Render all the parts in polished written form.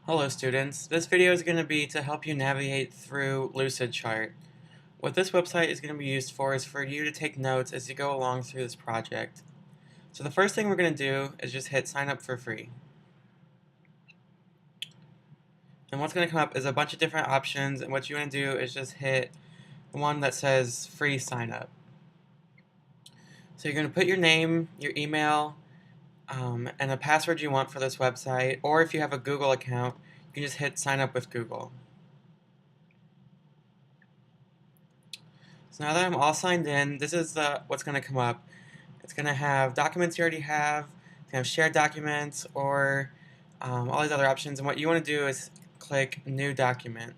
Hello students, this video is going to be to help you navigate through LucidChart. What this website is going to be used for is for you to take notes as you go along through this project. So the first thing we're going to do is just hit sign up for free. And what's going to come up is a bunch of different options, and what you want to do is just hit the one that says free sign up. So you're going to put your name, your email, and a password you want for this website, or if you have a Google account, you can just hit sign up with Google. So now that I'm all signed in, this is what's going to come up. It's going to have documents you already have, it's going to have shared documents, or all these other options. And what you want to do is click New Document.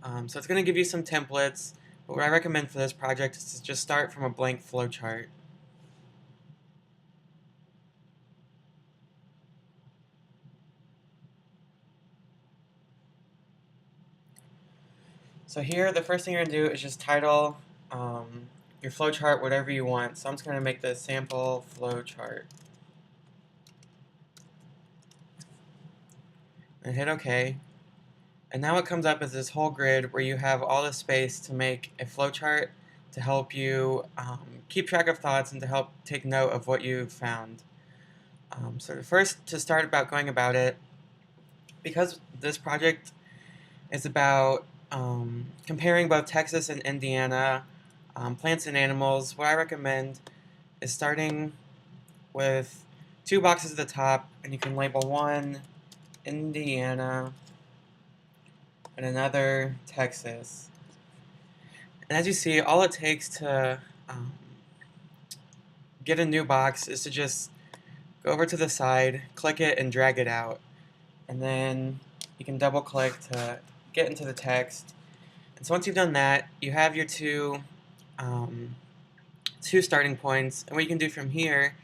So it's going to give you some templates, but what I recommend for this project is to just start from a blank flowchart. So here, the first thing you're going to do is just title your flowchart whatever you want. So I'm just going to make the sample flowchart. And hit OK. And now what comes up is this whole grid where you have all the space to make a flowchart to help you keep track of thoughts and to help take note of what you've found. So first, to start about going about it, because this project is about comparing both Texas and Indiana plants and animals, what I recommend is starting with 2 boxes at the top, and you can label one Indiana and another Texas. And as you see, all it takes to get a new box is to just go over to the side, click it, and drag it out. And then you can double click to get into the text. And so once you've done that, you have your two starting points. And what you can do from here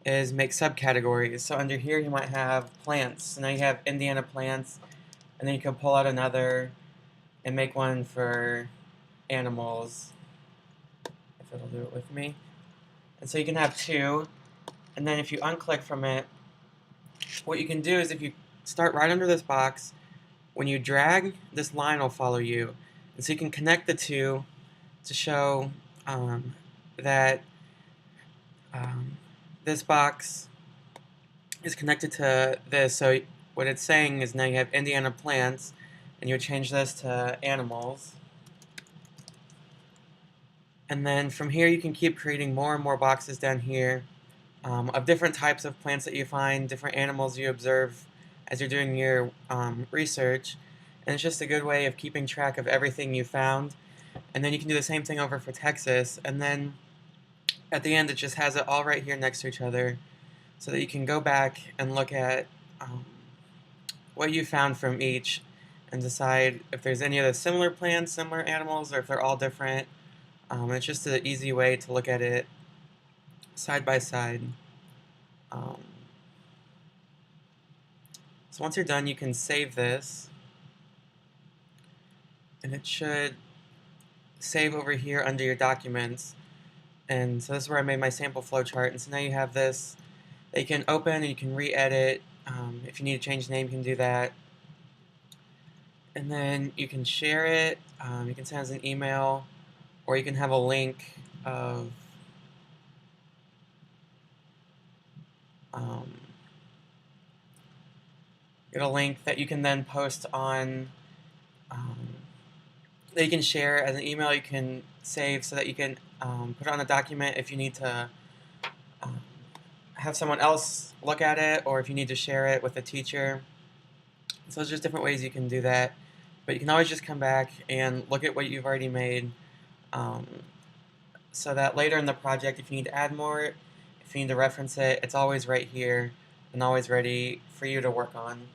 is make subcategories. So under here you might have plants. So now you have Indiana plants, and then you can pull out another and make one for animals, if it'll do it with me. And so you can have 2, and then if you unclick from it, what you can do is if you start right under this box, when you drag, this line will follow you. And so you can connect the 2 to show that this box is connected to this. So what it's saying is now you have Indiana plants, and you would change this to animals. And then from here you can keep creating more and more boxes down here of different types of plants that you find, different animals you observe as you're doing your research. And it's just a good way of keeping track of everything you found. And then you can do the same thing over for Texas. And then at the end it just has it all right here next to each other so that you can go back and look at what you found from each and decide if there's any other similar plants, similar animals, or if they're all different. It's just an easy way to look at it side by side. So once you're done, you can save this, and it should save over here under your documents. And so this is where I made my sample flowchart. And so now you have this that you can open and you can re-edit. If you need to change the name, you can do that. And then you can share it. You can send it as an email, or you can have a link of get a link that you can then post on, that you can share as an email. You can save so that you can put it on a document if you need to have someone else look at it, or if you need to share it with a teacher. So there's just different ways you can do that. But you can always just come back and look at what you've already made, so that later in the project, if you need to add more, if you need to reference it, it's always right here and always ready for you to work on.